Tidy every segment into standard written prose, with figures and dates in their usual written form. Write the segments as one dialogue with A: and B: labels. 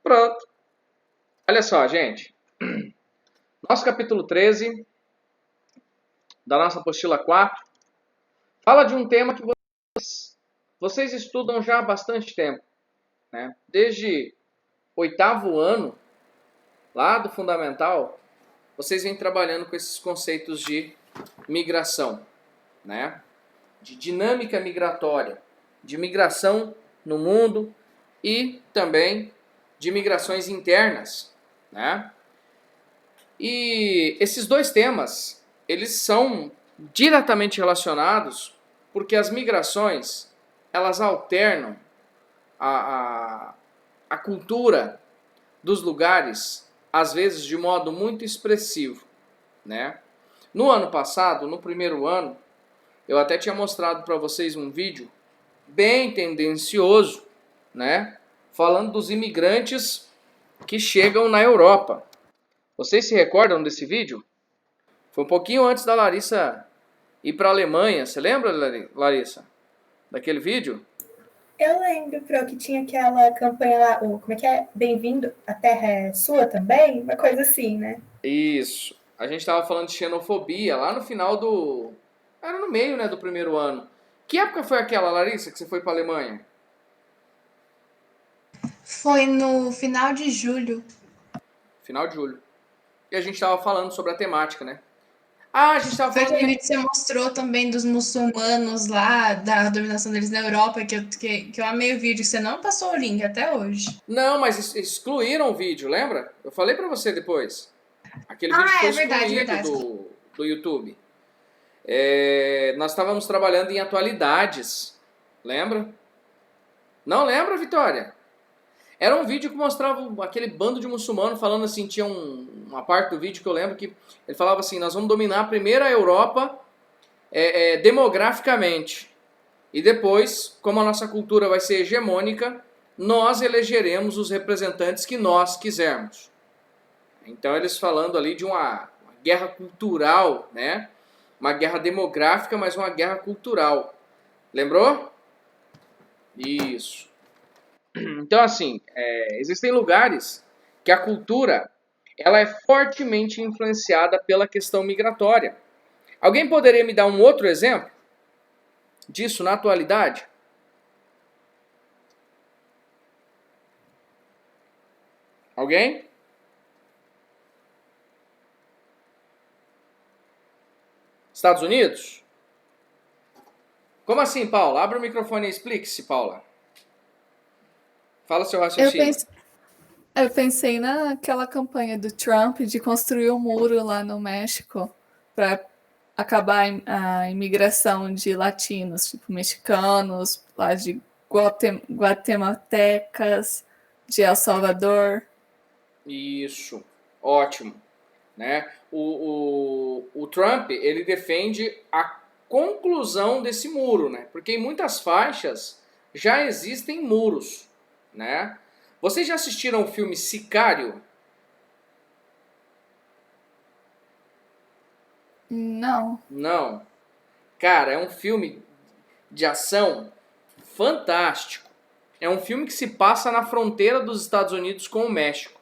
A: Pronto. Olha só, gente. Nosso capítulo 13 da nossa apostila 4 fala de um tema que vocês estudam já há bastante tempo, né? Desde oitavo ano, lá do fundamental, vocês vêm trabalhando com esses conceitos de migração, né? De dinâmica migratória, de migração no mundo e também de migrações internas, né? E esses dois temas, eles são diretamente relacionados porque as migrações, elas alternam a cultura dos lugares, às vezes de modo muito expressivo, né? No ano passado, no primeiro ano, eu até tinha mostrado para vocês um vídeo bem tendencioso, né? Falando dos imigrantes que chegam na Europa. Vocês se recordam desse vídeo? Foi um pouquinho antes da Larissa ir para a Alemanha. Você lembra, Larissa? Daquele vídeo?
B: Eu lembro, Pro, que tinha aquela campanha lá, como é que é? Bem-vindo, a terra é sua também? Uma coisa assim, né?
A: Isso. A gente estava falando de xenofobia lá no final do... Era no meio, né, do primeiro ano. Que época foi aquela, Larissa, que você foi para a Alemanha?
C: Foi no final de julho.
A: Final de julho. E a gente estava falando sobre a temática, né? Ah, a gente estava
C: Foi
A: falando...
C: aquele vídeo que você mostrou também dos muçulmanos lá, da dominação deles na Europa, que eu amei o vídeo. Você não passou o link até hoje.
A: Não, mas excluíram o vídeo, lembra? Eu falei para você depois. Aquele vídeo foi excluído do YouTube. Nós estávamos trabalhando em atualidades, lembra? Não lembra, Vitória? Era um vídeo que mostrava aquele bando de muçulmanos falando assim, tinha uma parte do vídeo que eu lembro que ele falava assim, nós vamos dominar primeiro a Europa demograficamente, e depois, como a nossa cultura vai ser hegemônica, nós elegeremos os representantes que nós quisermos. Então eles falando ali de uma guerra cultural, né? Uma guerra demográfica, mas uma guerra cultural. Lembrou? Isso. Então, assim, existem lugares que a cultura ela é fortemente influenciada pela questão migratória. Alguém poderia me dar um outro exemplo disso na atualidade? Alguém? Estados Unidos? Como assim, Paula? Abra o microfone e explique-se, Paula. Fala seu raciocínio.
D: Eu pensei naquela campanha do Trump de construir um muro lá no México para acabar a imigração de latinos, tipo mexicanos, lá de guatemaltecas, de El Salvador.
A: Isso, ótimo. Né? O Trump, ele defende a conclusão desse muro, né? Porque em muitas faixas já existem muros, né? Vocês já assistiram o filme Sicário?
D: Não.
A: Não. Cara, é um filme de ação fantástico. É um filme que se passa na fronteira dos Estados Unidos com o México.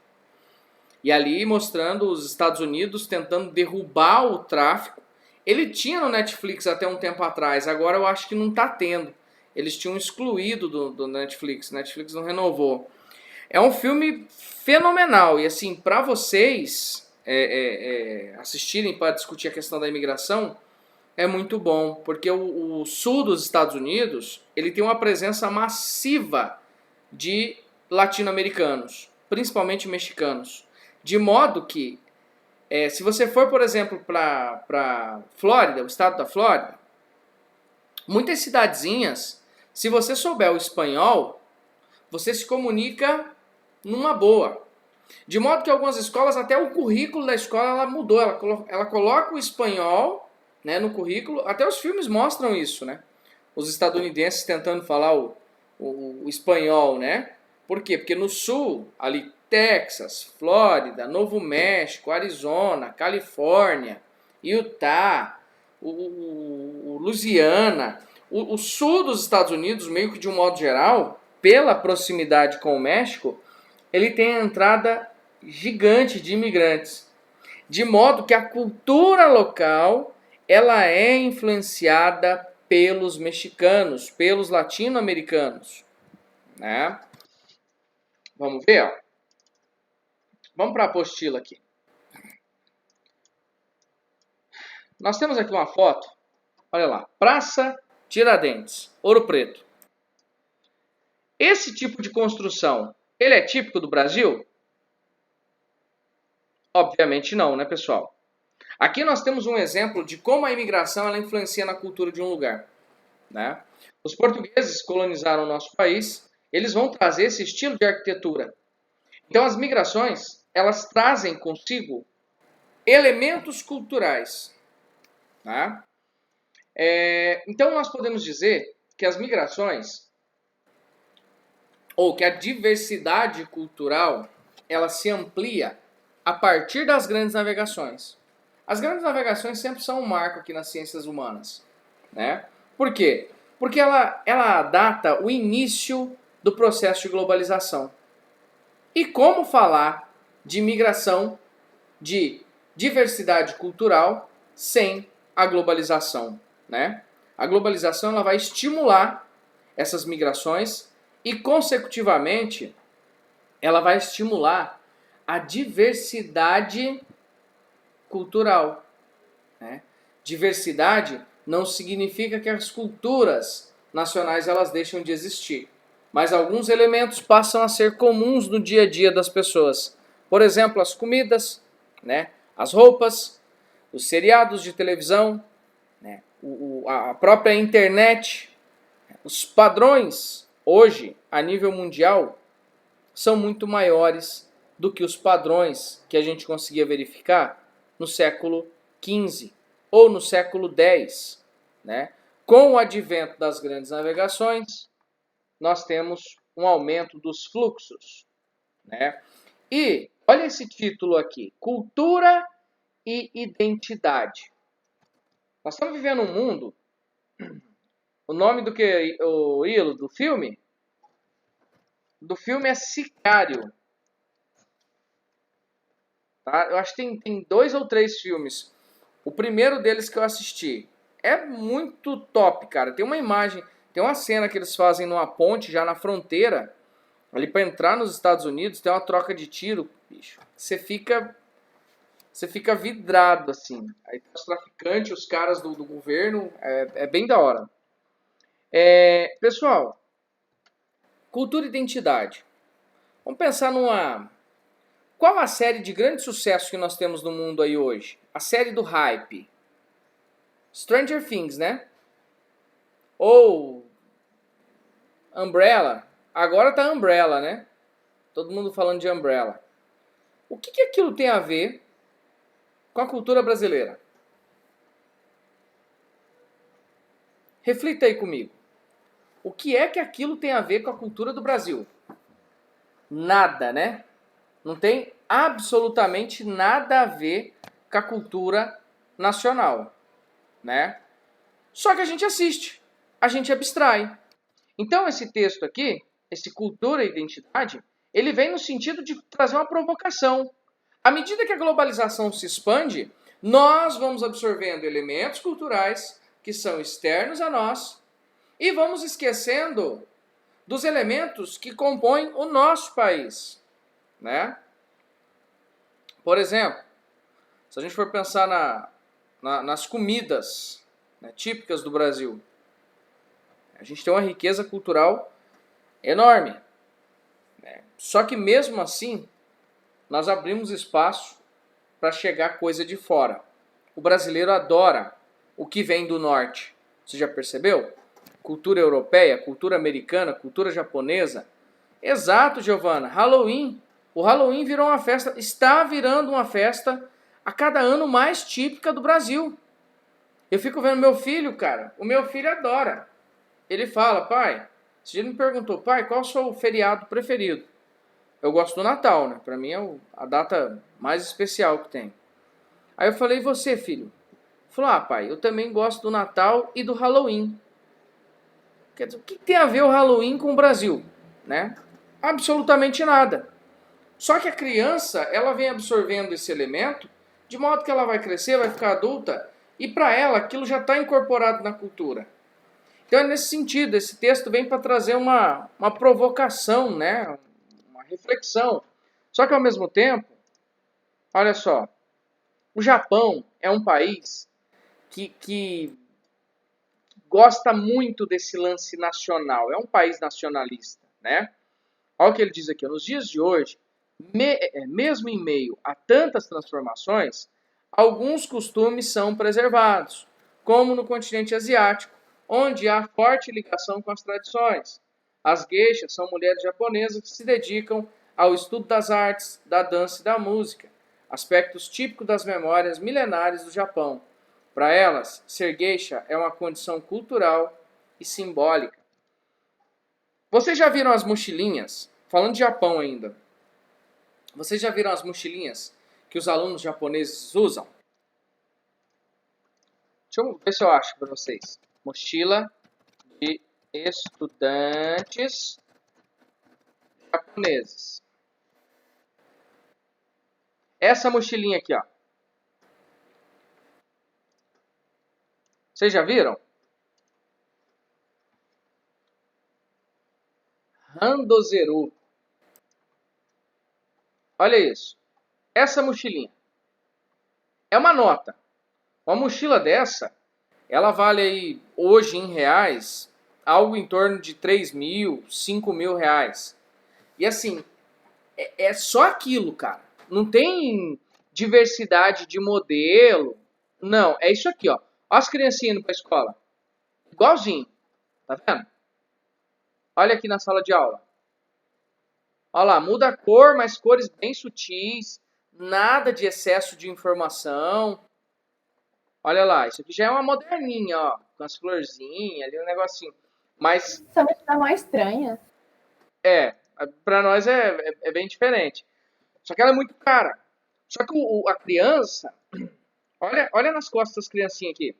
A: E ali mostrando os Estados Unidos tentando derrubar o tráfico. Ele tinha no Netflix até um tempo atrás, agora eu acho que não está tendo. Eles tinham excluído do Netflix, o Netflix não renovou. É um filme fenomenal e assim, para vocês assistirem para discutir a questão da imigração, é muito bom, porque o sul dos Estados Unidos, ele tem uma presença massiva de latino-americanos, principalmente mexicanos. De modo que, se você for, por exemplo, para Flórida, o estado da Flórida, muitas cidadezinhas, se você souber o espanhol, você se comunica numa boa. De modo que algumas escolas, até o currículo da escola ela mudou, ela coloca o espanhol, né, no currículo, até os filmes mostram isso, né? Os estadunidenses tentando falar o espanhol, né? Por quê? Porque no sul, ali Texas, Flórida, Novo México, Arizona, Califórnia, Utah, o Louisiana, o sul dos Estados Unidos, meio que de um modo geral, pela proximidade com o México, ele tem a entrada gigante de imigrantes, de modo que a cultura local ela é influenciada pelos mexicanos, pelos latino-americanos, né? Vamos ver, ó. Vamos para a apostila aqui. Nós temos aqui uma foto, olha lá, Praça Tiradentes, Ouro Preto. Esse tipo de construção, ele é típico do Brasil? Obviamente não, né, pessoal? Aqui nós temos um exemplo de como a imigração ela influencia na cultura de um lugar, né? Os portugueses colonizaram o nosso país, eles vão trazer esse estilo de arquitetura. Então as migrações, elas trazem consigo elementos culturais, né? Então nós podemos dizer que as migrações, ou que a diversidade cultural, ela se amplia a partir das grandes navegações. As grandes navegações sempre são um marco aqui nas ciências humanas, né? Por quê? Porque ela data o início do processo de globalização. E como falar de migração, de diversidade cultural, sem a globalização, né? A globalização ela vai estimular essas migrações e, consecutivamente, ela vai estimular a diversidade cultural, né? Diversidade não significa que as culturas nacionais elas deixam de existir, mas alguns elementos passam a ser comuns no dia a dia das pessoas. Por exemplo, as comidas, né? As roupas, os seriados de televisão, né? A própria internet, os padrões hoje a nível mundial são muito maiores do que os padrões que a gente conseguia verificar no século XV ou no século X, né? Com o advento das grandes navegações, nós temos um aumento dos fluxos, né? E olha esse título aqui, Cultura e Identidade. Nós estamos vivendo um mundo, o nome do que o Ilo do filme é Sicário. Tá? Eu acho que tem 2 ou 3 filmes. O primeiro deles que eu assisti é muito top, cara. Tem uma imagem, tem uma cena que eles fazem numa ponte já na fronteira, ali para entrar nos Estados Unidos, tem uma troca de tiro, bicho. Você fica vidrado assim. Aí tem os traficantes, os caras do governo, é bem da hora. Pessoal, cultura e identidade. Vamos pensar numa... Qual a série de grande sucesso que nós temos no mundo aí hoje? A série do hype. Stranger Things, né? Ou Umbrella. Agora tá Umbrella, né? Todo mundo falando de Umbrella. O que aquilo tem a ver com a cultura brasileira? Reflita aí comigo. O que é que aquilo tem a ver com a cultura do Brasil? Nada, né? Não tem absolutamente nada a ver com a cultura nacional, né? Só que a gente assiste, a gente abstrai. Então esse texto aqui, esse cultura e identidade, ele vem no sentido de trazer uma provocação. À medida que a globalização se expande, nós vamos absorvendo elementos culturais que são externos a nós e vamos esquecendo dos elementos que compõem o nosso país, né? Por exemplo, se a gente for pensar nas comidas, né, típicas do Brasil, a gente tem uma riqueza cultural enorme, né? Só que mesmo assim, nós abrimos espaço para chegar coisa de fora. O brasileiro adora o que vem do norte. Você já percebeu? Cultura europeia, cultura americana, cultura japonesa. Exato, Giovana. Halloween. O Halloween virou uma festa, está virando uma festa a cada ano mais típica do Brasil. Eu fico vendo meu filho, cara. O meu filho adora. Ele fala, pai, esse dia ele me perguntou, pai, qual é o seu feriado preferido? Eu gosto do Natal, né? Pra mim é a data mais especial que tem. Aí eu falei, e você, filho? Ele falou, pai, eu também gosto do Natal e do Halloween. Quer dizer, o que tem a ver o Halloween com o Brasil, né? Absolutamente nada. Só que a criança, ela vem absorvendo esse elemento, de modo que ela vai crescer, vai ficar adulta, e para ela aquilo já está incorporado na cultura. Então é nesse sentido, esse texto vem para trazer uma provocação, né? Uma reflexão. Só que ao mesmo tempo, olha só, o Japão é um país que gosta muito desse lance nacional, é um país nacionalista, né? Olha o que ele diz aqui, nos dias de hoje, mesmo em meio a tantas transformações, alguns costumes são preservados, como no continente asiático, onde há forte ligação com as tradições. As geishas são mulheres japonesas que se dedicam ao estudo das artes, da dança e da música, aspectos típicos das memórias milenares do Japão. Para elas, ser geisha é uma condição cultural e simbólica. Vocês já viram as mochilinhas? Falando de Japão ainda. Vocês já viram as mochilinhas que os alunos japoneses usam? Deixa eu ver se eu acho para vocês. Mochila de estudantes japoneses. Essa mochilinha aqui, ó. Vocês já viram? Randozeru. Olha isso. Essa mochilinha. É uma nota. Uma mochila dessa, ela vale aí, hoje em reais, algo em torno de 3.000, 5.000 reais. E assim, é só aquilo, cara. Não tem diversidade de modelo. Não, é isso aqui, ó. Olha as criancinhas indo pra escola. Igualzinho. Tá vendo? Olha aqui na sala de aula. Olha lá, muda a cor, mas cores bem sutis. Nada de excesso de informação. Olha lá, isso aqui já é uma moderninha, ó. Com as florzinhas ali, um negocinho. Mas,
B: Essa mochila mais estranha.
A: pra nós é bem diferente. Só que ela é muito cara. Só que a criança... Olha nas costas das criancinhas aqui.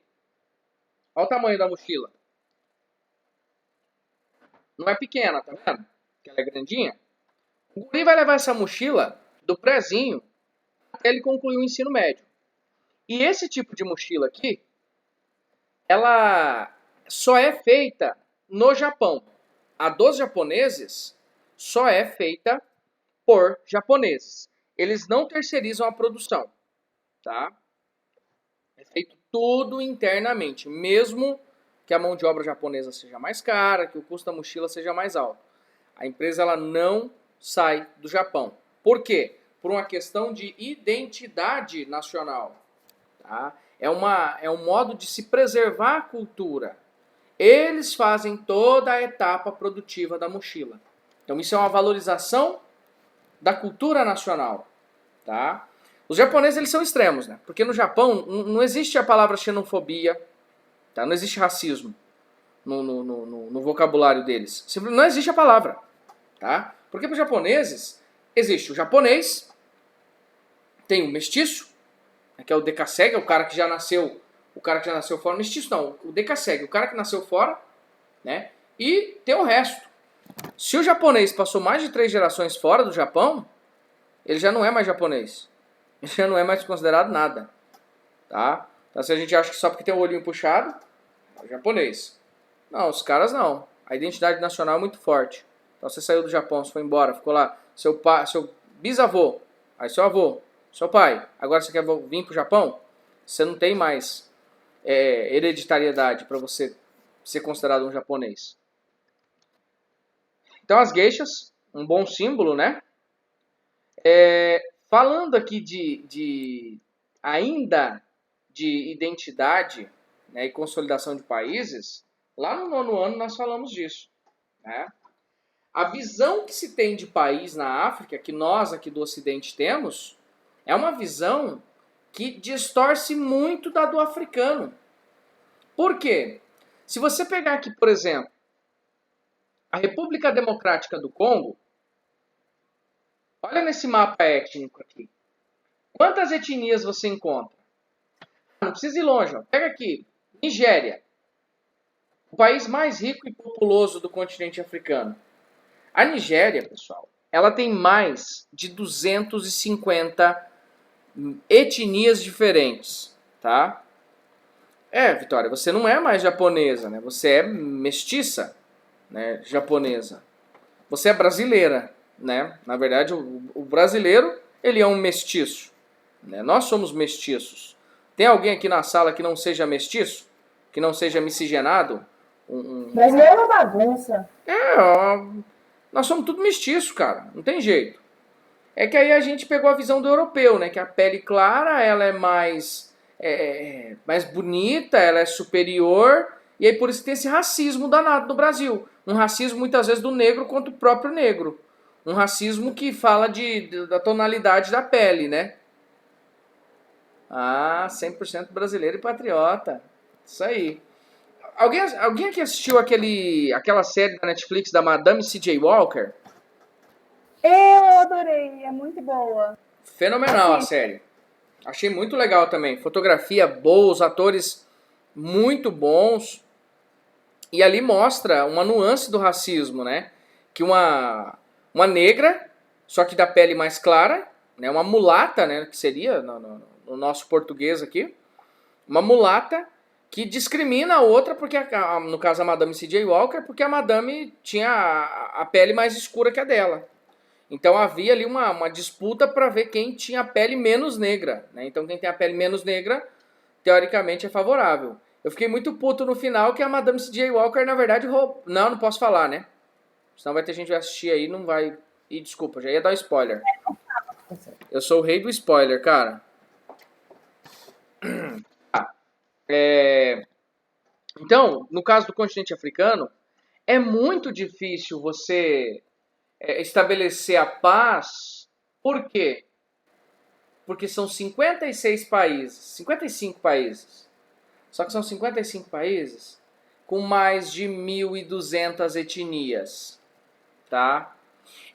A: Olha o tamanho da mochila. Não é pequena, tá vendo? Que ela é grandinha. O guri vai levar essa mochila do prezinho até ele concluir o ensino médio. E esse tipo de mochila aqui, ela só é feita no Japão. A dos japoneses só é feita por japoneses. Eles não terceirizam a produção, tá? É feito tudo internamente, mesmo que a mão de obra japonesa seja mais cara, que o custo da mochila seja mais alto. A empresa ela não sai do Japão. Por quê? Por uma questão de identidade nacional. Tá? É um modo de se preservar a cultura. Eles fazem toda a etapa produtiva da mochila. Então isso é uma valorização da cultura nacional. Tá? Os japoneses eles são extremos, né? Porque no Japão não existe a palavra xenofobia, tá? Não existe racismo no vocabulário deles. Não existe a palavra. Tá? Porque para os japoneses existe o japonês, tem o mestiço, que é o Dekasegi, o cara que já nasceu fora. Mestiço não, o Dekasegi, o cara que nasceu fora, né? E tem o resto. Se o japonês passou mais de 3 gerações fora do Japão, ele já não é mais japonês. Ele já não é mais considerado nada. Tá? Então se a gente acha que só porque tem o olhinho puxado, é o japonês. Não, os caras não. A identidade nacional é muito forte. Então você saiu do Japão, você foi embora, ficou lá, seu pai, seu bisavô, aí seu avô, seu pai, agora você quer vir pro Japão? Você não tem mais hereditariedade para você ser considerado um japonês. Então as geishas, um bom símbolo, né? Falando aqui ainda de identidade, né, e consolidação de países, lá no 9º ano nós falamos disso, né? A visão que se tem de país na África, que nós aqui do Ocidente temos, é uma visão que distorce muito da do africano. Por quê? Se você pegar aqui, por exemplo, a República Democrática do Congo, olha nesse mapa étnico aqui. Quantas etnias você encontra? Não precisa ir longe. Ó. Pega aqui, Nigéria. O país mais rico e populoso do continente africano. A Nigéria, pessoal, ela tem mais de 250 etnias diferentes, tá? Vitória, você não é mais japonesa, né? Você é mestiça, né? Japonesa. Você é brasileira, né? Na verdade, o brasileiro, ele é um mestiço, né? Nós somos mestiços. Tem alguém aqui na sala que não seja mestiço? Que não seja miscigenado?
B: Brasileiro é uma bagunça.
A: Nós somos tudo mestiço, cara. Não tem jeito. É que aí a gente pegou a visão do europeu, né? Que a pele clara, ela é mais bonita, ela é superior. E aí por isso tem esse racismo danado no Brasil. Um racismo muitas vezes do negro contra o próprio negro. Um racismo que fala da tonalidade da pele, né? 100% brasileiro e patriota. Isso aí. Alguém aqui assistiu aquela série da Netflix da Madame C.J. Walker?
B: Eu adorei, é muito boa.
A: Fenomenal a série. Achei muito legal também. Fotografia boa, os atores muito bons. E ali mostra uma nuance do racismo, né? Que uma negra, só que da pele mais clara, né? Uma mulata, né? Que seria no nosso português aqui. Uma mulata que discrimina a outra, porque no caso a Madame C.J. Walker, porque a Madame tinha a pele mais escura que a dela. Então havia ali uma disputa para ver quem tinha a pele menos negra, né? Então quem tem a pele menos negra, teoricamente é favorável. Eu fiquei muito puto no final que a Madame C.J. Walker, na verdade, não posso falar, né? Senão vai ter gente que vai assistir aí e não vai... Ih, desculpa, já ia dar um spoiler. Eu sou o rei do spoiler, cara. Então, no caso do continente africano, é muito difícil você estabelecer a paz. Por quê? Porque são 55 países. Só que são 55 países com mais de 1.200 etnias, tá?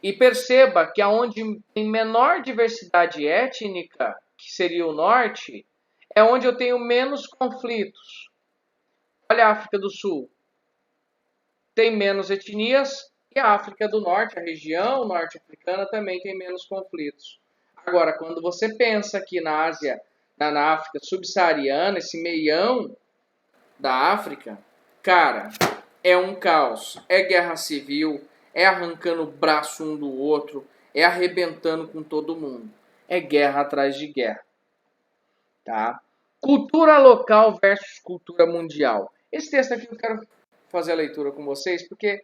A: E perceba que aonde tem menor diversidade étnica, que seria o norte, é onde eu tenho menos conflitos. Olha a África do Sul. Tem menos etnias e a África do Norte, a região norte-africana, também tem menos conflitos. Agora, quando você pensa aqui na Ásia, na África subsaariana, esse meião da África, cara, é um caos. É guerra civil, é arrancando o braço um do outro, é arrebentando com todo mundo. É guerra atrás de guerra. Tá? Cultura local versus cultura mundial. Esse texto aqui eu quero fazer a leitura com vocês, porque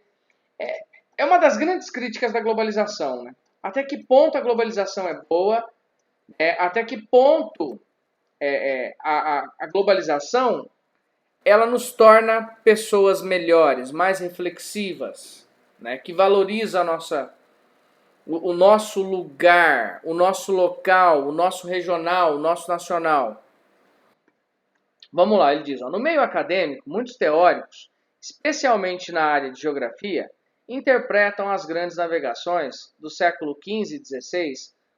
A: é uma das grandes críticas da globalização, né? Até que ponto a globalização é boa, até que ponto a globalização ela nos torna pessoas melhores, mais reflexivas, né? Que valoriza o nosso lugar, o nosso local, o nosso regional, o nosso nacional. Vamos lá, ele diz, no meio acadêmico, muitos teóricos, especialmente na área de geografia, interpretam as grandes navegações do século XV e XVI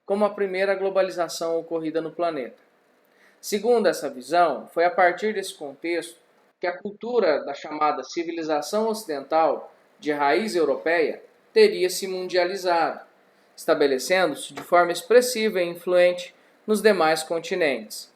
A: como a primeira globalização ocorrida no planeta. Segundo essa visão, foi a partir desse contexto que a cultura da chamada civilização ocidental de raiz europeia teria se mundializado, estabelecendo-se de forma expressiva e influente nos demais continentes.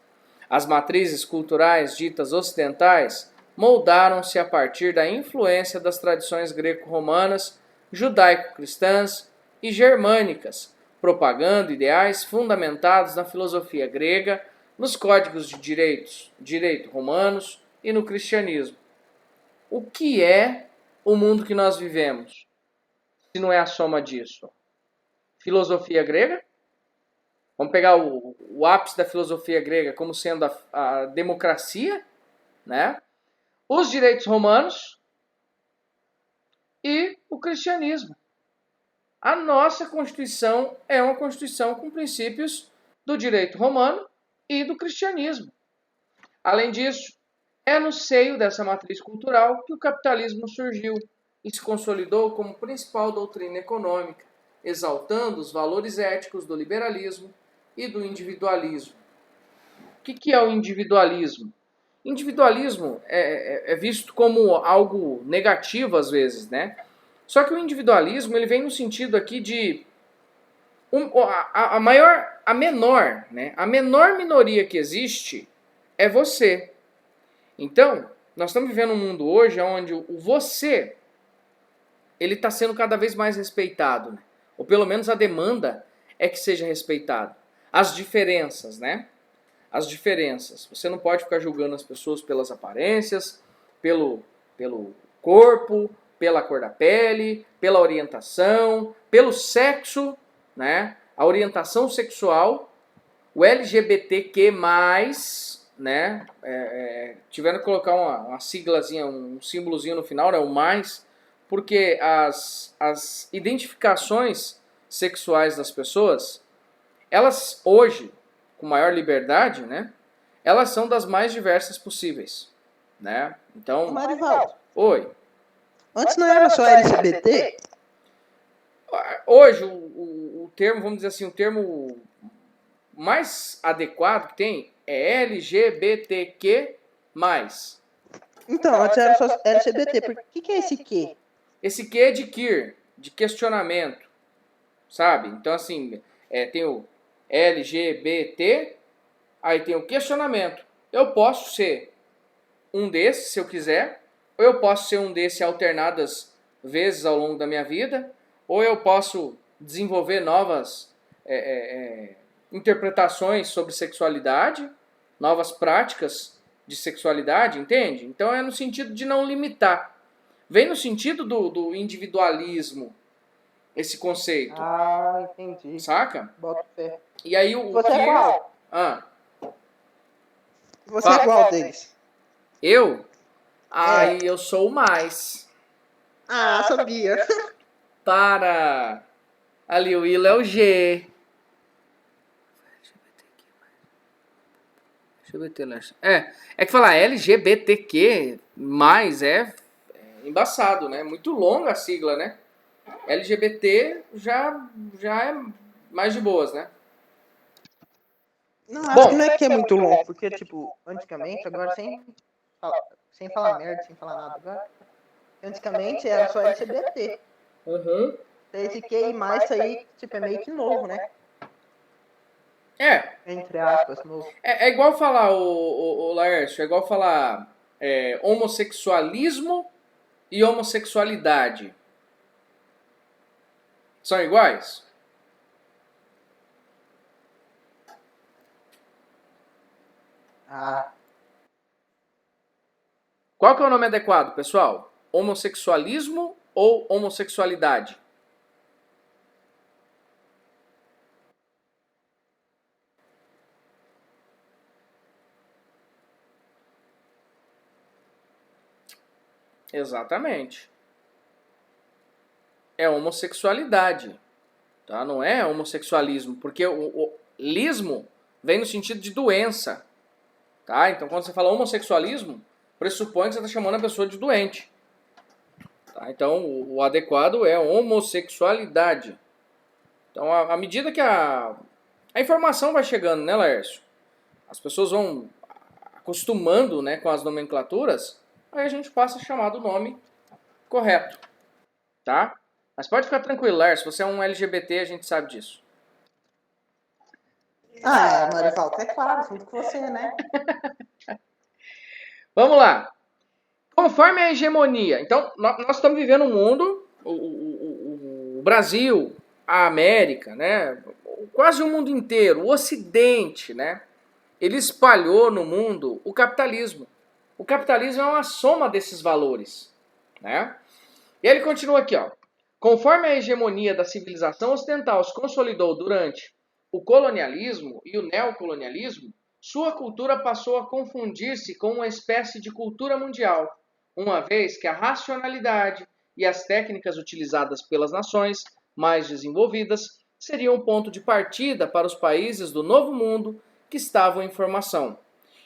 A: As matrizes culturais ditas ocidentais moldaram-se a partir da influência das tradições greco-romanas, judaico-cristãs e germânicas, propagando ideais fundamentados na filosofia grega, nos códigos de direito romanos e no cristianismo. O que é o mundo que nós vivemos, se não é a soma disso? Filosofia grega? Vamos pegar o ápice da filosofia grega como sendo a democracia, né? Os direitos romanos e o cristianismo. A nossa Constituição é uma Constituição com princípios do direito romano e do cristianismo. Além disso, é no seio dessa matriz cultural que o capitalismo surgiu e se consolidou como principal doutrina econômica, exaltando os valores éticos do liberalismo e do individualismo. O que é o individualismo? Individualismo é visto como algo negativo às vezes, né? Só que o individualismo ele vem no sentido aqui de A menor minoria que existe é você. Então, nós estamos vivendo um mundo hoje onde o você, ele está sendo cada vez mais respeitado, né? Ou pelo menos a demanda é que seja respeitado. As diferenças, né? As diferenças. Você não pode ficar julgando as pessoas pelas aparências, pelo corpo, pela cor da pele, pela orientação, pelo sexo, né? A orientação sexual, o LGBTQ+, né? Tiveram que colocar uma siglazinha, um símbolozinho no final, né? O mais, porque as identificações sexuais das pessoas, elas hoje, com maior liberdade, né? Elas são das mais diversas possíveis, né? Então,
E: Marivaldo,
A: oi.
E: antes não era só LGBT?
A: Hoje, o termo, vamos dizer assim, o termo mais adequado que tem é LGBTQ+.
E: Então, antes era só LGBT. Por que é esse Q?
A: Esse Q é de queer, de questionamento, sabe? Então, assim, tem o LGBT, aí tem o questionamento. Eu posso ser um desses, se eu quiser, ou eu posso ser um desses alternadas vezes ao longo da minha vida, ou eu posso desenvolver novas interpretações sobre sexualidade, novas práticas de sexualidade, entende? Então é no sentido de não limitar. Vem no sentido do individualismo, esse conceito.
E: Ah, entendi.
A: Saca?
E: Bota fé.
A: E aí o
E: Você é
A: queer...
E: qual?
A: Ah,
E: Você é qual deles?
A: eu? Ai, eu sou o mais.
E: Ah, sabia.
A: Para... Ali, o Will é o G. LGBT, é que falar LGBTQ+, é embaçado, né? Muito longa a sigla, né? LGBT já é mais de boas, né?
E: Não, acho
A: Bom.
E: que não é que é muito longo, porque, tipo, antigamente, agora sem falar merda, sem falar nada, agora, antigamente era só LGBT.
A: Uhum.
E: Esse Q e mais aí, tipo, é meio que novo, né?
A: É,
E: Entre aspas, novo.
A: é igual falar, o Laércio, é igual falar homossexualismo e homossexualidade. São iguais?
E: Ah,
A: Qual que é o nome adequado, pessoal? Homossexualismo ou homossexualidade? Exatamente. É homossexualidade, tá? Não é homossexualismo, porque o lismo vem no sentido de doença, tá? Então quando você fala homossexualismo, pressupõe que você está chamando a pessoa de doente. Tá? Então o adequado é homossexualidade. Então à medida que a informação vai chegando, né, Laércio? As pessoas vão acostumando, né, com as nomenclaturas, aí a gente passa a chamar do nome correto, tá? Mas pode ficar tranquilo, Laércio, se você é um LGBT, a gente sabe disso.
E: Marivaldo, é claro, junto com você, né?
A: Vamos lá. Conforme a hegemonia, então nós estamos vivendo um mundo, o Brasil, a América, né, quase o mundo inteiro, o Ocidente, né, ele espalhou no mundo o capitalismo. O capitalismo é uma soma desses valores, né? E ele continua aqui, ó. Conforme a hegemonia da civilização ocidental se consolidou durante o colonialismo e o neocolonialismo, sua cultura passou a confundir-se com uma espécie de cultura mundial, uma vez que a racionalidade e as técnicas utilizadas pelas nações mais desenvolvidas seriam o ponto de partida para os países do Novo Mundo que estavam em formação.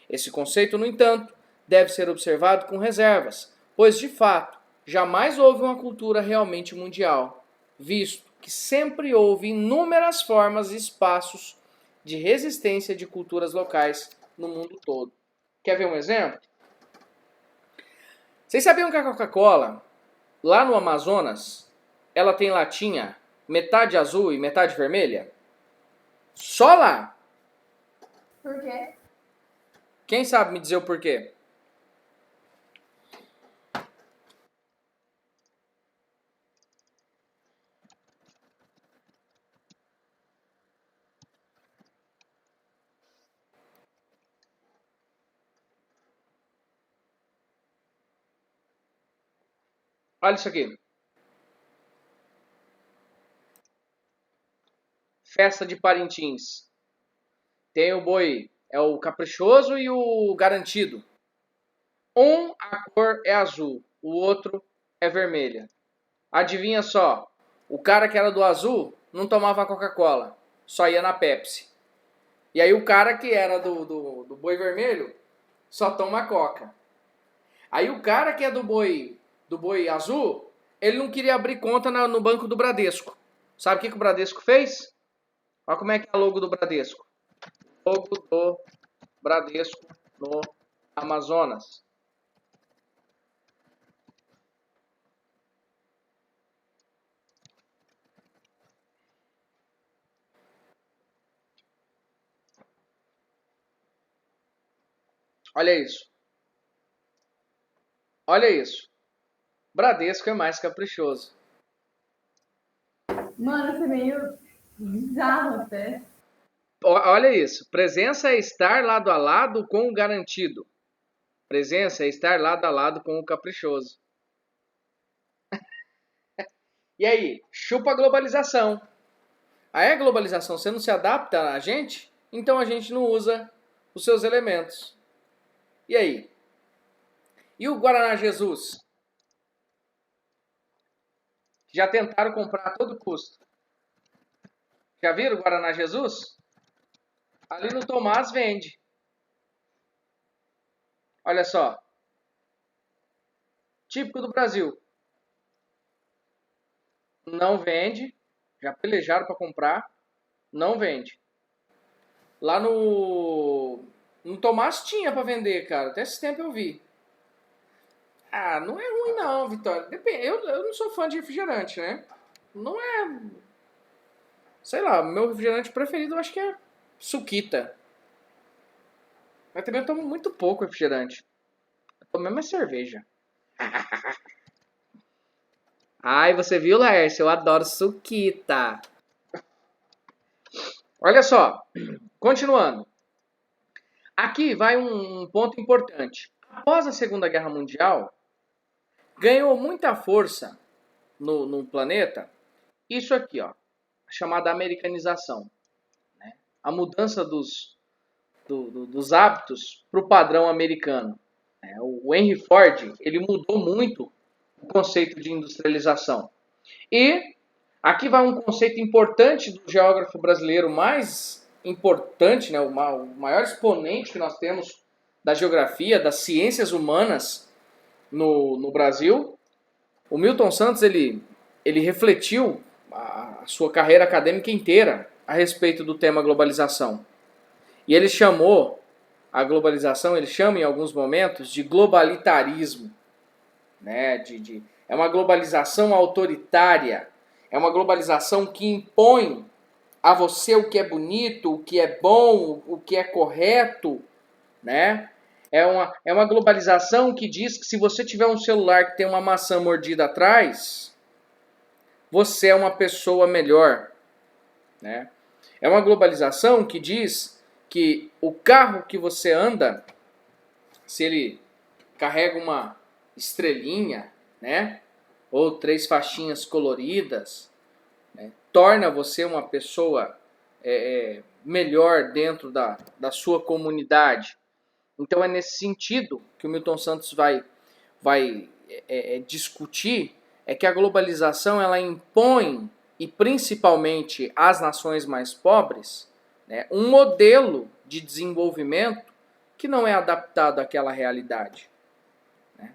A: Esse conceito, no entanto, deve ser observado com reservas, pois, de fato, jamais houve uma cultura realmente mundial, visto que sempre houve inúmeras formas e espaços de resistência de culturas locais no mundo todo. Quer ver um exemplo? Vocês sabiam que a Coca-Cola, lá no Amazonas, ela tem latinha metade azul e metade vermelha? Só lá.
D: Por quê?
A: Quem sabe me dizer o porquê? Olha isso aqui. Festa de Parintins. Tem o boi, é o caprichoso e o garantido. A cor é azul, o outro é vermelha. Adivinha só, o cara que era do azul não tomava Coca-Cola, só ia na Pepsi. E aí o cara que era do boi vermelho só toma Coca. Aí o cara que é do boi azul, ele não queria abrir conta no banco do Bradesco. Sabe o que o Bradesco fez? Olha como é que é o logo do Bradesco. Logo do Bradesco no Amazonas. Olha isso. Olha isso. Bradesco é mais caprichoso.
D: Mano, isso é meio bizarro até.
A: Olha isso. Presença é estar lado a lado com o garantido. Presença é estar lado a lado com o caprichoso. E aí? Chupa a globalização. Aí a globalização, você não se adapta a gente? Então a gente não usa os seus elementos. E aí? E o Guaraná Jesus? Já tentaram comprar a todo custo. Já viram o Guaraná Jesus? Ali no Tomás vende. Olha só. Típico do Brasil. Não vende. Já pelejaram para comprar. Não vende. Lá no Tomás tinha para vender, cara. Até esse tempo eu vi. Ah, não é ruim não, Vitória. Depende. Eu não sou fã de refrigerante, né? Não é... Sei lá, meu refrigerante preferido eu acho que é Suquita. Mas também eu tomo muito pouco refrigerante. Eu tomo mesmo é cerveja. Ai, você viu, Laércio? Eu adoro Suquita. Olha só. Continuando. Aqui vai um ponto importante. Após a Segunda Guerra Mundial, ganhou muita força no planeta isso aqui, ó, a chamada americanização, né? A mudança dos hábitos para o padrão americano. O Henry Ford ele mudou muito o conceito de industrialização. E aqui vai um conceito importante do geógrafo brasileiro mais importante, né, o maior exponente que nós temos da geografia, das ciências humanas no Brasil. O Milton Santos ele refletiu a sua carreira acadêmica inteira a respeito do tema globalização. E ele chamou a globalização, ele chama em alguns momentos de globalitarismo. Né? É uma globalização autoritária, é uma globalização que impõe a você o que é bonito, o que é bom, o que é correto. Né? É uma globalização que diz que se você tiver um celular que tem uma maçã mordida atrás, você é uma pessoa melhor. Né? É uma globalização que diz que o carro que você anda, se ele carrega uma estrelinha, né, ou 3 faixinhas coloridas, né, torna você uma pessoa melhor dentro da sua comunidade. Então é nesse sentido que o Milton Santos vai discutir, é que a globalização ela impõe, e principalmente às nações mais pobres, né, um modelo de desenvolvimento que não é adaptado àquela realidade. Né?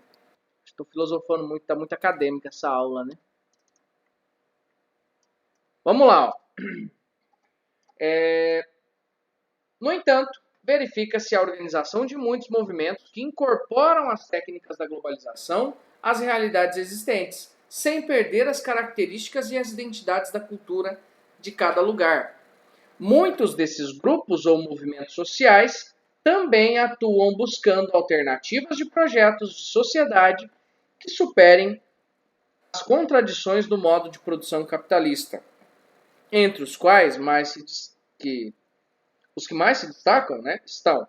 A: Estou filosofando muito, está muito acadêmica essa aula, né? Vamos lá. Ó. No entanto, verifica-se a organização de muitos movimentos que incorporam as técnicas da globalização às realidades existentes, sem perder as características e as identidades da cultura de cada lugar. Muitos desses grupos ou movimentos sociais também atuam buscando alternativas de projetos de sociedade que superem as contradições do modo de produção capitalista, entre os quais os que mais se destacam, né, estão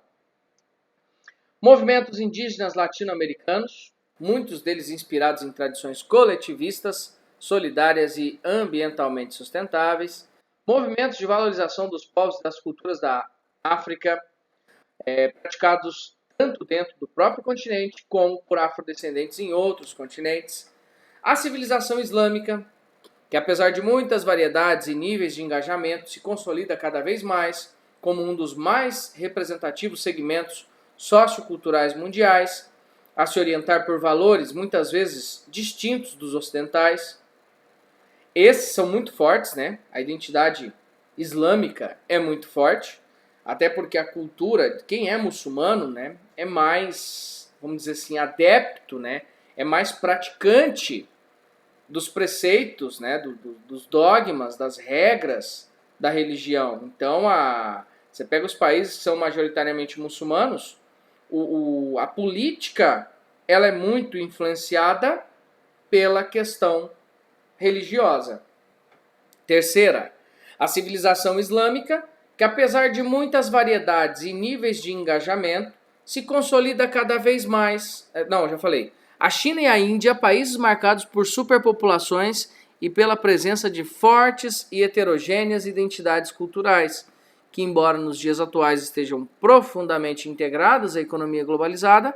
A: movimentos indígenas latino-americanos, muitos deles inspirados em tradições coletivistas, solidárias e ambientalmente sustentáveis, movimentos de valorização dos povos e das culturas da África, praticados tanto dentro do próprio continente como por afrodescendentes em outros continentes, a civilização islâmica, que apesar de muitas variedades e níveis de engajamento, se consolida cada vez mais como um dos mais representativos segmentos socioculturais mundiais, a se orientar por valores muitas vezes distintos dos ocidentais. Esses são muito fortes, né? A identidade islâmica é muito forte, até porque a cultura, quem é muçulmano, né, é mais, vamos dizer assim, adepto, né? É mais praticante dos preceitos, né, dos dogmas, das regras da religião. Então, você pega os países que são majoritariamente muçulmanos, a política ela é muito influenciada pela questão religiosa. Terceira, a civilização islâmica, que apesar de muitas variedades e níveis de engajamento, se consolida cada vez mais. Não, já falei. A China e a Índia, países marcados por superpopulações e pela presença de fortes e heterogêneas identidades culturais, que, embora nos dias atuais estejam profundamente integradas à economia globalizada,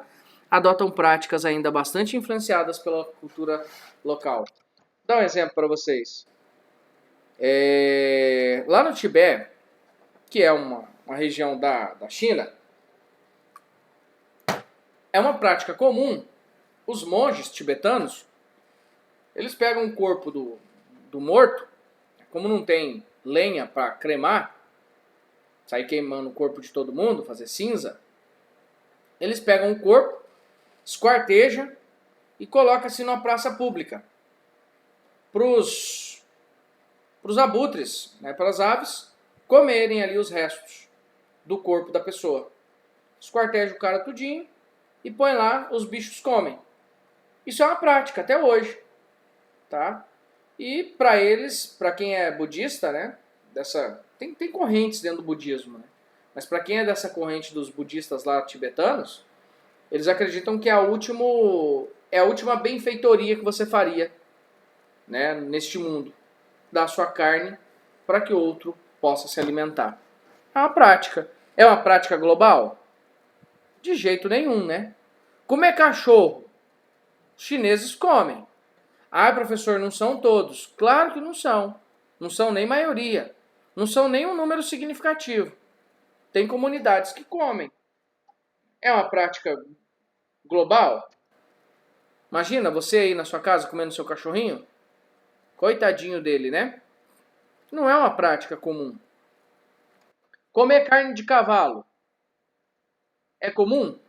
A: adotam práticas ainda bastante influenciadas pela cultura local. Vou dar um exemplo para vocês. Lá no Tibete, que é uma região da China, é uma prática comum. Os monges tibetanos, eles pegam o corpo do morto, como não tem lenha para cremar, sair queimando o corpo de todo mundo, fazer cinza, eles pegam o corpo, esquartejam e colocam assim numa praça pública. Para os abutres, né, para as aves, comerem ali os restos do corpo da pessoa. Esquarteja o cara tudinho e põe lá, os bichos comem. Isso é uma prática até hoje, tá? E para eles, para quem é budista, né, tem correntes dentro do budismo, né? Mas para quem é dessa corrente dos budistas lá tibetanos, eles acreditam que é a última benfeitoria que você faria, né, neste mundo, dar sua carne para que outro possa se alimentar. É uma prática. É uma prática global? De jeito nenhum, né? Comer cachorro. Os chineses comem. Ah, professor, não são todos. Claro que não são. Não são nem maioria. Não são nem um número significativo. Tem comunidades que comem. É uma prática global? Imagina você aí na sua casa comendo seu cachorrinho. Coitadinho dele, né? Não é uma prática comum. Comer carne de cavalo é comum?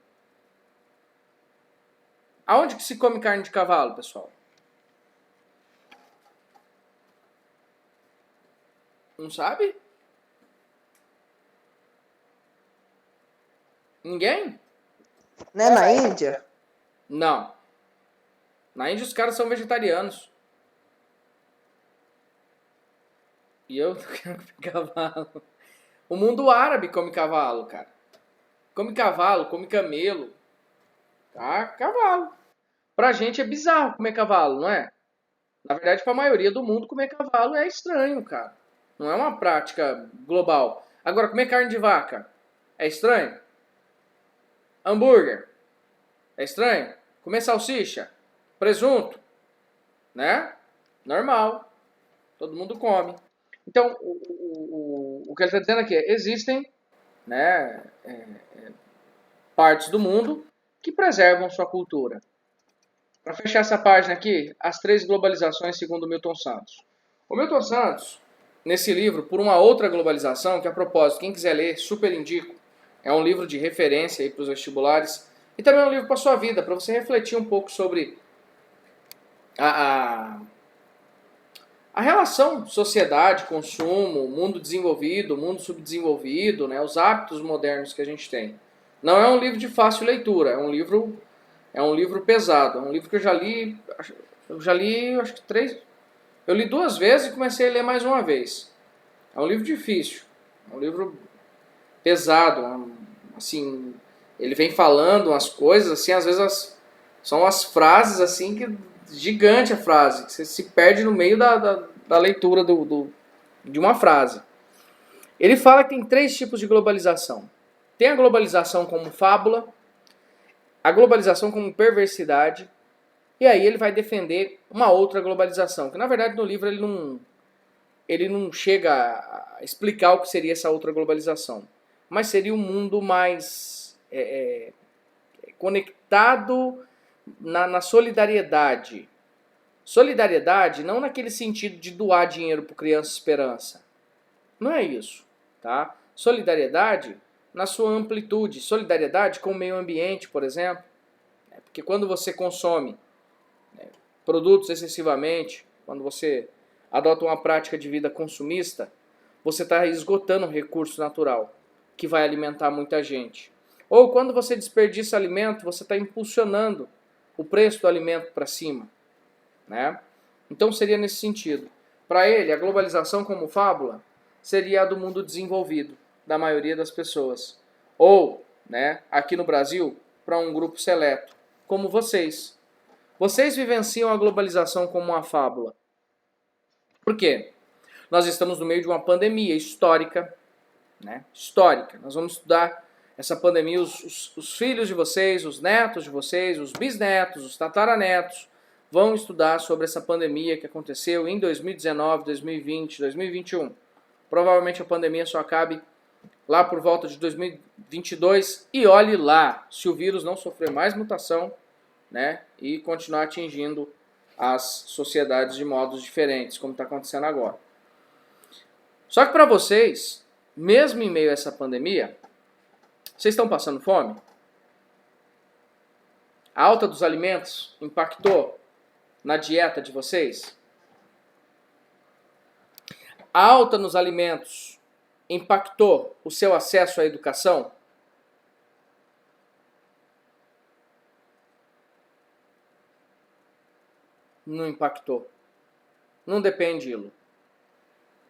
A: Aonde que se come carne de cavalo, pessoal? Não sabe? Ninguém?
E: Não é na Índia?
A: Não. Na Índia os caras são vegetarianos. E eu não quero comer cavalo. O mundo árabe come cavalo, cara. Come cavalo, come camelo. Tá? Cavalo. Pra gente é bizarro comer cavalo, não é? Na verdade, pra maioria do mundo, comer cavalo é estranho, cara. Não é uma prática global. Agora, comer carne de vaca é estranho? Hambúrguer é estranho? Comer salsicha? Presunto? Né? Normal. Todo mundo come. Então, o que ele está dizendo aqui é, existem, né, partes do mundo que preservam sua cultura. Para fechar essa página aqui, as 3 globalizações segundo Milton Santos. O Milton Santos, nesse livro, Por uma Outra Globalização, que a propósito, quem quiser ler, super indico, é um livro de referência aí para os vestibulares, e também é um livro para a sua vida, para você refletir um pouco sobre a a relação sociedade, consumo, mundo desenvolvido, mundo subdesenvolvido, né, os hábitos modernos que a gente tem. Não é um livro de fácil leitura, é um livro pesado, é um livro que eu já li acho que 3, eu li 2 vezes e comecei a ler mais uma vez. É um livro difícil, é um livro pesado, assim, ele vem falando umas coisas, assim, às vezes são umas frases, assim, que gigante a frase, que você se perde no meio da leitura de uma frase. Ele fala que tem 3 tipos de globalização. Tem a globalização como fábula, a globalização como perversidade, e aí ele vai defender uma outra globalização, que na verdade no livro ele não chega a explicar o que seria essa outra globalização, mas seria um mundo mais conectado na solidariedade. Solidariedade não naquele sentido de doar dinheiro para Criança Esperança. Não é isso, tá? Solidariedade na sua amplitude. Solidariedade com o meio ambiente, por exemplo. Porque quando você consome produtos excessivamente, quando você adota uma prática de vida consumista, você está esgotando um recurso natural que vai alimentar muita gente. Ou quando você desperdiça alimento, você está impulsionando o preço do alimento para cima, né? Então seria nesse sentido. Para ele, a globalização como fábula seria a do mundo desenvolvido, da maioria das pessoas. Ou, né, aqui no Brasil, para um grupo seleto, como vocês. Vocês vivenciam a globalização como uma fábula. Por quê? Nós estamos no meio de uma pandemia histórica, né? Histórica. Nós vamos estudar essa pandemia, os filhos de vocês, os netos de vocês, os bisnetos, os tataranetos, vão estudar sobre essa pandemia que aconteceu em 2019, 2020, 2021. Provavelmente a pandemia só acabe lá por volta de 2022 e olhe lá se o vírus não sofrer mais mutação, né, e continuar atingindo as sociedades de modos diferentes, como está acontecendo agora. Só que para vocês, mesmo em meio a essa pandemia, vocês estão passando fome? A alta dos alimentos impactou na dieta de vocês? A alta nos alimentos impactou o seu acesso à educação? Não impactou. Não depende, Ilo.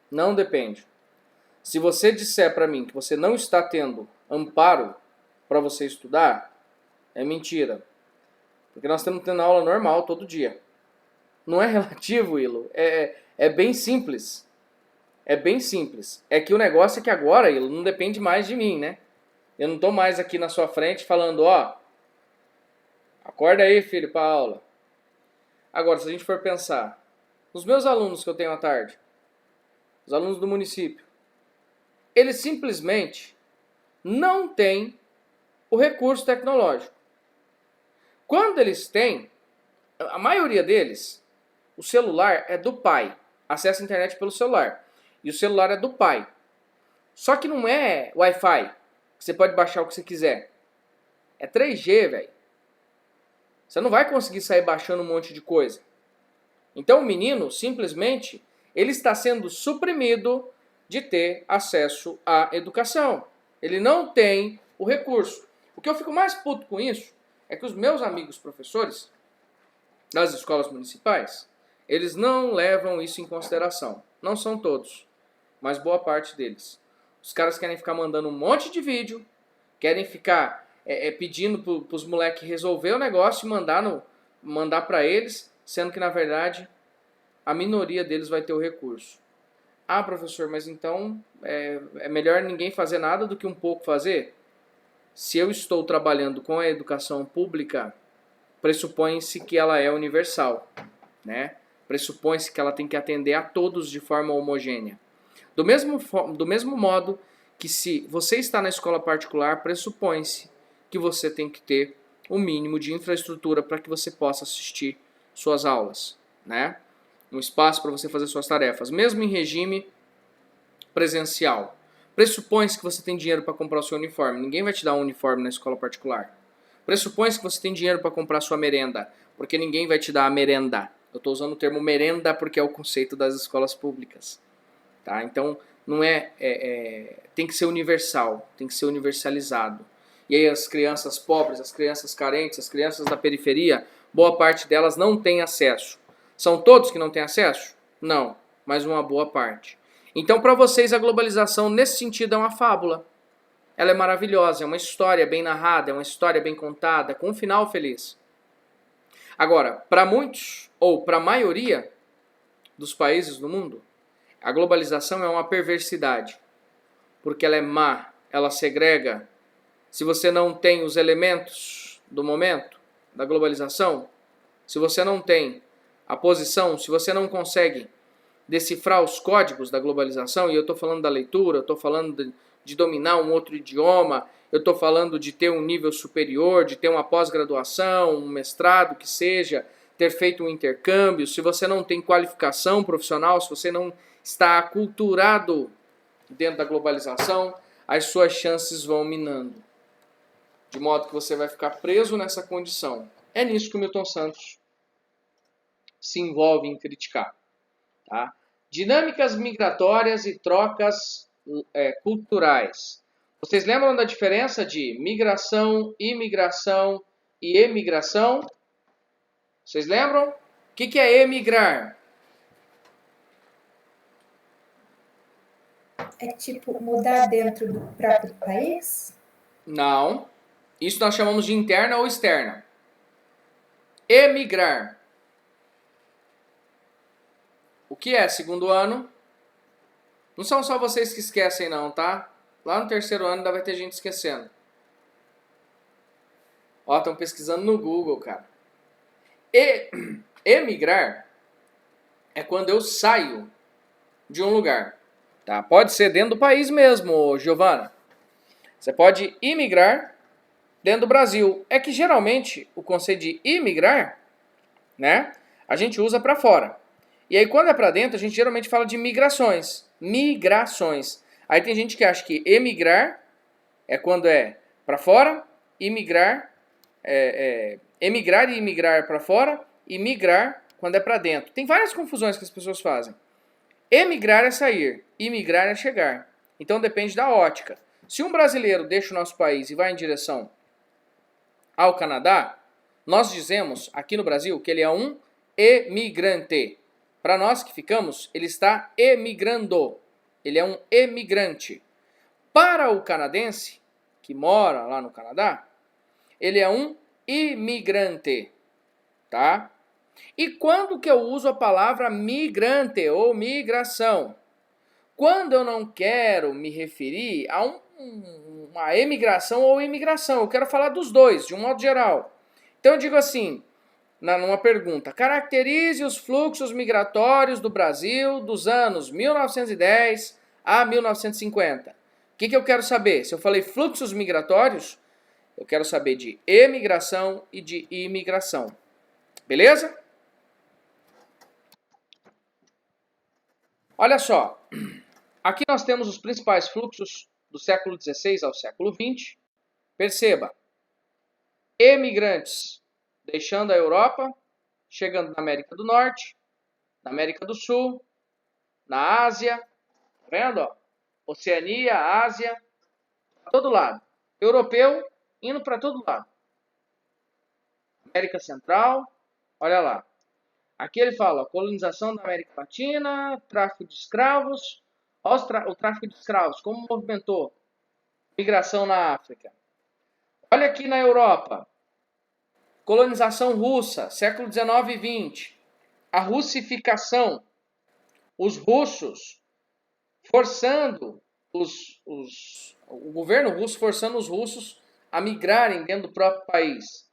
A: Não depende. Se você disser para mim que você não está tendo amparo para você estudar, é mentira. Porque nós estamos tendo aula normal todo dia. Não é relativo, Ilo. É bem simples. É bem simples. É que o negócio é que agora, Ilo, não depende mais de mim, né? Eu não estou mais aqui na sua frente falando, ó, acorda aí, filho, para aula. Agora, se a gente for pensar, os meus alunos que eu tenho à tarde, os alunos do município, eles simplesmente não têm o recurso tecnológico. Quando eles têm, a maioria deles, o celular é do pai. Acessa a internet pelo celular. E o celular é do pai. Só que não é Wi-Fi, que você pode baixar o que você quiser. É 3G, velho. Você não vai conseguir sair baixando um monte de coisa. Então o menino, simplesmente, ele está sendo suprimido de ter acesso à educação. Ele não tem o recurso. O que eu fico mais puto com isso é que os meus amigos professores das escolas municipais, eles não levam isso em consideração. Não são todos, mas boa parte deles. Os caras querem ficar mandando um monte de vídeo, querem ficar pedindo para os moleques resolver o negócio e mandar para eles, sendo que, na verdade, a minoria deles vai ter o recurso. Ah, professor, mas então é melhor ninguém fazer nada do que um pouco fazer? Se eu estou trabalhando com a educação pública, pressupõe-se que ela é universal, né? Pressupõe-se que ela tem que atender a todos de forma homogênea. Do mesmo modo que se você está na escola particular, pressupõe-se que você tem que ter o mínimo de infraestrutura para que você possa assistir suas aulas, né? Um espaço para você fazer suas tarefas, mesmo em regime presencial. Pressupõe-se que você tem dinheiro para comprar o seu uniforme. Ninguém vai te dar um uniforme na escola particular. Pressupõe-se que você tem dinheiro para comprar a sua merenda, porque ninguém vai te dar a merenda Eu estou usando o termo merenda porque é o conceito das escolas públicas. Tá? Então, não tem que ser universal, tem que ser universalizado. E aí as crianças pobres, as crianças carentes, as crianças da periferia, boa parte delas não tem acesso. São todos que não têm acesso? Não, mas uma boa parte. Então, para vocês, a globalização, nesse sentido, é uma fábula. Ela é maravilhosa, é uma história bem narrada, é uma história bem contada, com um final feliz. Agora, para muitos, ou para a maioria dos países do mundo, a globalização é uma perversidade, porque ela é má, ela segrega. Se você não tem os elementos do momento da globalização, se você não tem a posição, se você não consegue decifrar os códigos da globalização, e eu estou falando da leitura, eu estou falando de dominar um outro idioma, eu estou falando de ter um nível superior, de ter uma pós-graduação, um mestrado que seja, ter feito um intercâmbio, se você não tem qualificação profissional, se você não está aculturado dentro da globalização, as suas chances vão minando. De modo que você vai ficar preso nessa condição. É nisso que o Milton Santos se envolve em criticar. Tá? Dinâmicas migratórias e trocas culturais. Vocês lembram da diferença de migração, imigração e emigração? Vocês lembram? O que é emigrar?
B: É tipo mudar dentro do próprio país?
A: Não. Isso nós chamamos de interna ou externa. Emigrar. O que é segundo ano? Não são só vocês que esquecem não, tá? Lá no terceiro ano ainda vai ter gente esquecendo. Ó, estão pesquisando no Google, cara. Emigrar é quando eu saio de um lugar. Tá? Pode ser dentro do país mesmo, Giovana. Você pode imigrar dentro do Brasil. É que geralmente o conceito de imigrar, né, a gente usa para fora. E aí quando é para dentro, a gente geralmente fala de migrações. Migrações. Aí tem gente que acha que emigrar é quando é para fora, emigrar e imigrar para fora, e migrar quando é para dentro. Tem várias confusões que as pessoas fazem. Emigrar é sair, imigrar é chegar. Então depende da ótica. Se um brasileiro deixa o nosso país e vai em direção ao Canadá, nós dizemos aqui no Brasil que ele é um emigrante. Para nós que ficamos, ele está emigrando. Ele é um emigrante. Para o canadense, que mora lá no Canadá, ele é um imigrante. Tá? E quando que eu uso a palavra migrante ou migração? Quando eu não quero me referir a uma emigração ou imigração, eu quero falar dos dois, de um modo geral. Então eu digo assim, numa pergunta, caracterize os fluxos migratórios do Brasil dos anos 1910 a 1950. O que eu quero saber? Se eu falei fluxos migratórios, eu quero saber de emigração e de imigração. Beleza? Olha só, aqui nós temos os principais fluxos do século XVI ao século XX. Perceba, emigrantes deixando a Europa, chegando na América do Norte, na América do Sul, na Ásia, tá vendo? Ó? Oceania, Ásia, para todo lado. Europeu indo para todo lado. América Central, olha lá. Aqui ele fala colonização da América Latina, tráfico de escravos. Olha o tráfico de escravos, como movimentou migração na África. Olha aqui na Europa. Colonização russa, século XIX e XX. A russificação. Os russos forçando o governo russo forçando os russos a migrarem dentro do próprio país.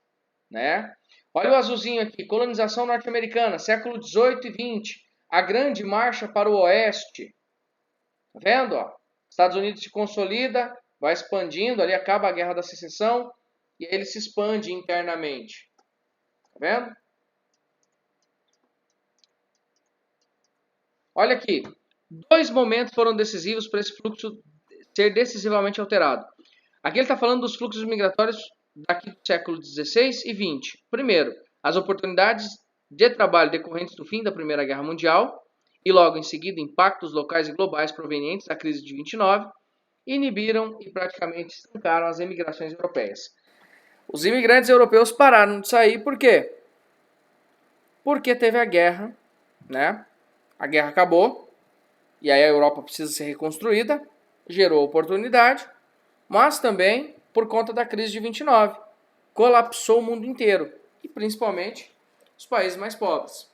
A: Né? Olha o azulzinho aqui, colonização norte-americana, século XVIII e XX, a grande marcha para o oeste. Tá vendo? Ó? Estados Unidos se consolida, vai expandindo, ali acaba a Guerra da Secessão, e aí ele se expande internamente. Tá vendo? Olha aqui, 2 momentos foram decisivos para esse fluxo ser decisivamente alterado. Aqui ele está falando dos fluxos migratórios daqui do século XVI e XX. Primeiro, as oportunidades de trabalho decorrentes do fim da Primeira Guerra Mundial e logo em seguida impactos locais e globais provenientes da crise de 29, inibiram e praticamente estancaram as imigrações europeias. Os imigrantes europeus pararam de sair por quê? Porque teve a guerra, né? A guerra acabou e aí a Europa precisa ser reconstruída, gerou oportunidade, mas também por conta da crise de 29, colapsou o mundo inteiro e principalmente os países mais pobres.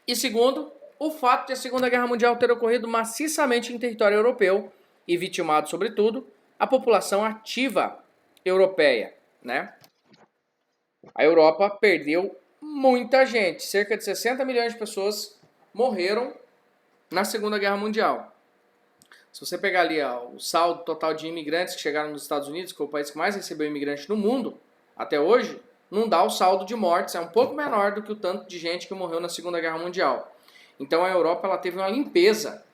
A: E segundo, o fato de a Segunda Guerra Mundial ter ocorrido maciçamente em território europeu e vitimado, sobretudo, a população ativa europeia, né? A Europa perdeu muita gente, cerca de 60 milhões de pessoas morreram na Segunda Guerra Mundial. Se você pegar ali o saldo total de imigrantes que chegaram nos Estados Unidos, que é o país que mais recebeu imigrantes no mundo, até hoje, não dá o saldo de mortes, é um pouco menor do que o tanto de gente que morreu na Segunda Guerra Mundial. Então a Europa ela teve uma limpeza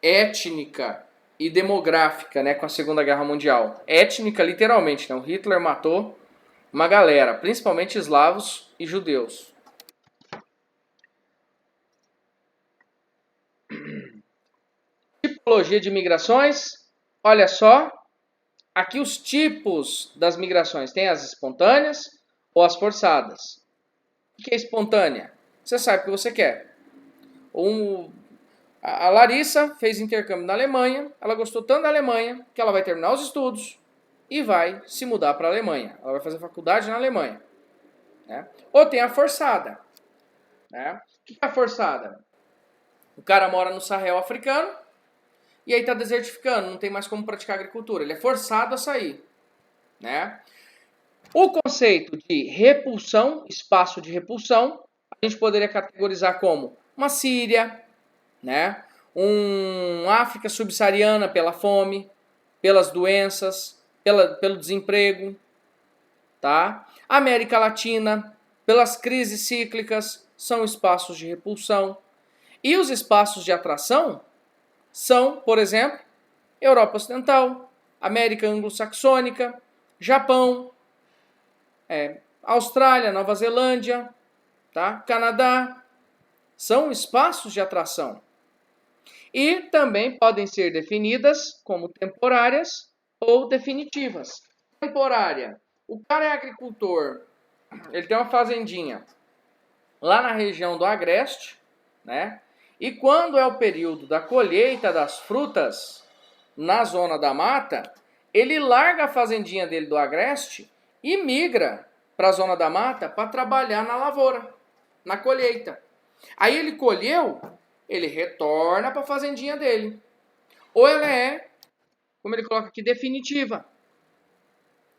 A: étnica e demográfica, né, com a Segunda Guerra Mundial. Étnica, literalmente, né? O Hitler matou uma galera, principalmente eslavos e judeus. Tipologia de migrações, olha só, aqui os tipos das migrações, tem as espontâneas ou as forçadas. O que é espontânea? Você sabe o que você quer. A Larissa fez intercâmbio na Alemanha, ela gostou tanto da Alemanha que ela vai terminar os estudos e vai se mudar para a Alemanha. Ela vai fazer faculdade na Alemanha. Né? Ou tem a forçada. Né? O que é a forçada? O cara mora no Sahel africano e aí está desertificando, não tem mais como praticar agricultura. Ele é forçado a sair. Né? O conceito de repulsão, espaço de repulsão, a gente poderia categorizar como uma Síria, né? África subsaariana pela fome, pelas doenças, pelo desemprego, tá? América Latina, pelas crises cíclicas, são espaços de repulsão. E os espaços de atração são, por exemplo, Europa Ocidental, América Anglo-Saxônica, Japão, Austrália, Nova Zelândia, tá? Canadá, são espaços de atração. E também podem ser definidas como temporárias ou definitivas. Temporária. O cara é agricultor, ele tem uma fazendinha lá na região do Agreste, né? E quando é o período da colheita das frutas na zona da mata, ele larga a fazendinha dele do Agreste e migra para a zona da mata para trabalhar na lavoura, na colheita. Aí ele colheu, ele retorna para a fazendinha dele. Ou ela é, como ele coloca aqui, definitiva.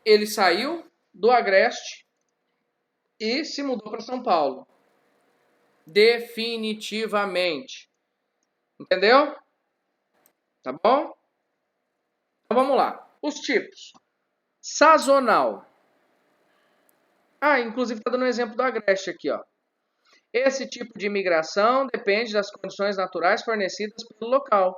A: Ele saiu do Agreste e se mudou para São Paulo. Definitivamente. Entendeu? Tá bom? Então vamos lá. Os tipos. Sazonal. Inclusive está dando um exemplo do Agreste aqui, ó. Esse tipo de imigração depende das condições naturais fornecidas pelo local,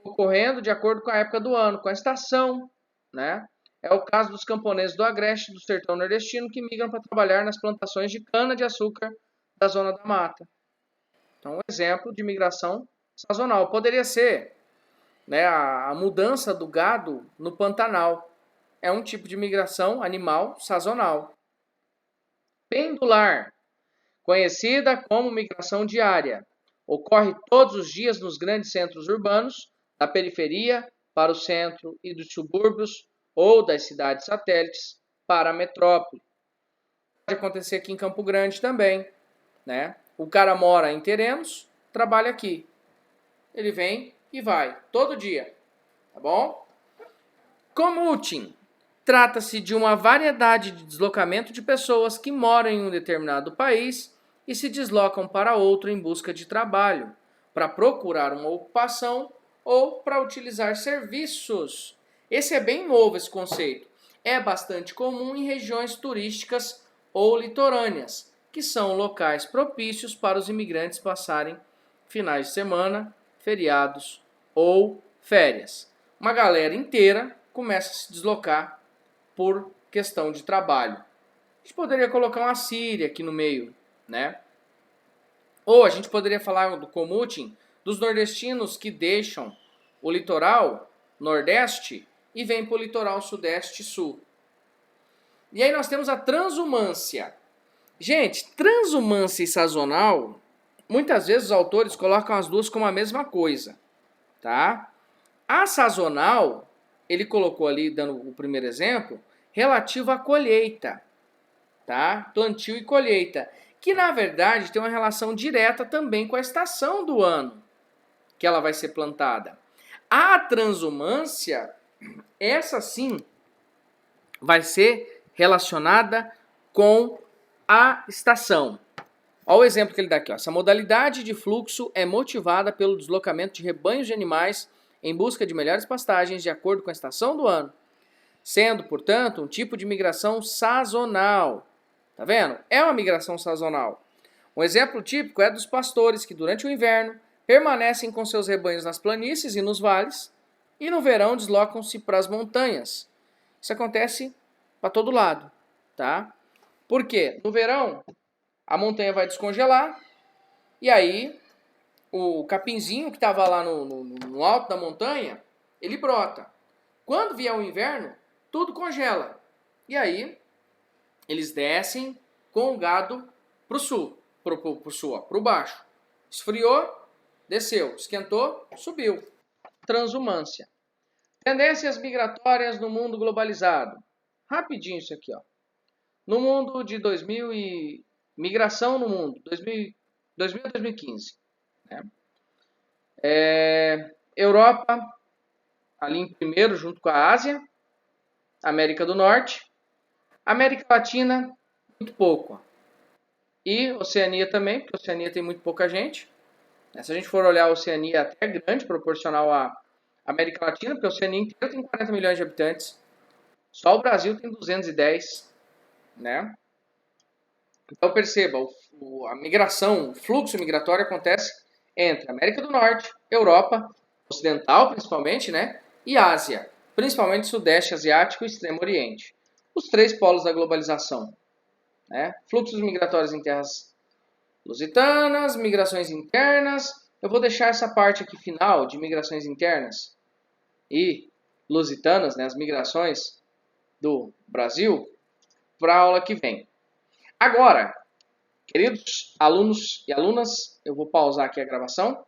A: ocorrendo de acordo com a época do ano, com a estação, né? É o caso dos camponeses do Agreste, do sertão nordestino, que migram para trabalhar nas plantações de cana-de-açúcar da zona da mata. Então, um exemplo de migração sazonal. Poderia ser, né, a mudança do gado no Pantanal. É um tipo de migração animal sazonal. Pendular. Conhecida como migração diária, ocorre todos os dias nos grandes centros urbanos, da periferia para o centro e dos subúrbios ou das cidades satélites para a metrópole. Pode acontecer aqui em Campo Grande também, né? O cara mora em Terenos, trabalha aqui. Ele vem e vai todo dia, tá bom? Commuting. Trata-se de uma variedade de deslocamento de pessoas que moram em um determinado país e se deslocam para outro em busca de trabalho, para procurar uma ocupação ou para utilizar serviços. Esse é bem novo, esse conceito. É bastante comum em regiões turísticas ou litorâneas, que são locais propícios para os imigrantes passarem finais de semana, feriados ou férias. Uma galera inteira começa a se deslocar por questão de trabalho. gente poderia colocar uma Síria aqui no meio, né? Ou a gente poderia falar do commuting dos nordestinos que deixam o litoral nordeste e vêm para o litoral sudeste e sul. E aí nós temos a transumância. Gente, transumância e sazonal, muitas vezes os autores colocam as duas como a mesma coisa, tá? A sazonal, ele colocou ali, dando o primeiro exemplo, relativo à colheita, tá? Plantio e colheita, que na verdade tem uma relação direta também com a estação do ano que ela vai ser plantada. A transumância, essa sim, vai ser relacionada com a estação. Olha o exemplo que ele dá aqui. Ó. Essa modalidade de fluxo é motivada pelo deslocamento de rebanhos de animais em busca de melhores pastagens de acordo com a estação do ano, sendo, portanto, um tipo de migração sazonal. Tá vendo? É uma migração sazonal. Um exemplo típico é dos pastores que durante o inverno permanecem com seus rebanhos nas planícies e nos vales e no verão deslocam-se para as montanhas. Isso acontece para todo lado, tá? Por quê? No verão, a montanha vai descongelar e aí o capinzinho que estava lá no alto da montanha, ele brota. Quando vier o inverno, tudo congela. E aí, eles descem com o gado para o sul, para o baixo. Esfriou, desceu. Esquentou, subiu. Transumância. Tendências migratórias no mundo globalizado. Rapidinho isso aqui, ó. No mundo de 2000 e... Migração no mundo, 2000 a 2015. Né? Europa, ali em primeiro, junto com a Ásia. América do Norte. América Latina, muito pouco. Ó. E Oceania também, porque a Oceania tem muito pouca gente. Se a gente for olhar a Oceania, é até grande, proporcional à América Latina, porque a Oceania inteira tem 40 milhões de habitantes. Só o Brasil tem 210, né? Então perceba, a migração, o fluxo migratório acontece entre América do Norte, Europa, Ocidental principalmente, né? E Ásia, principalmente Sudeste Asiático e Extremo Oriente. Os três polos da globalização. Né? Fluxos migratórios em terras lusitanas, migrações internas. Eu vou deixar essa parte aqui final de migrações internas e lusitanas, né, as migrações do Brasil, para a aula que vem. Agora, queridos alunos e alunas, eu vou pausar aqui a gravação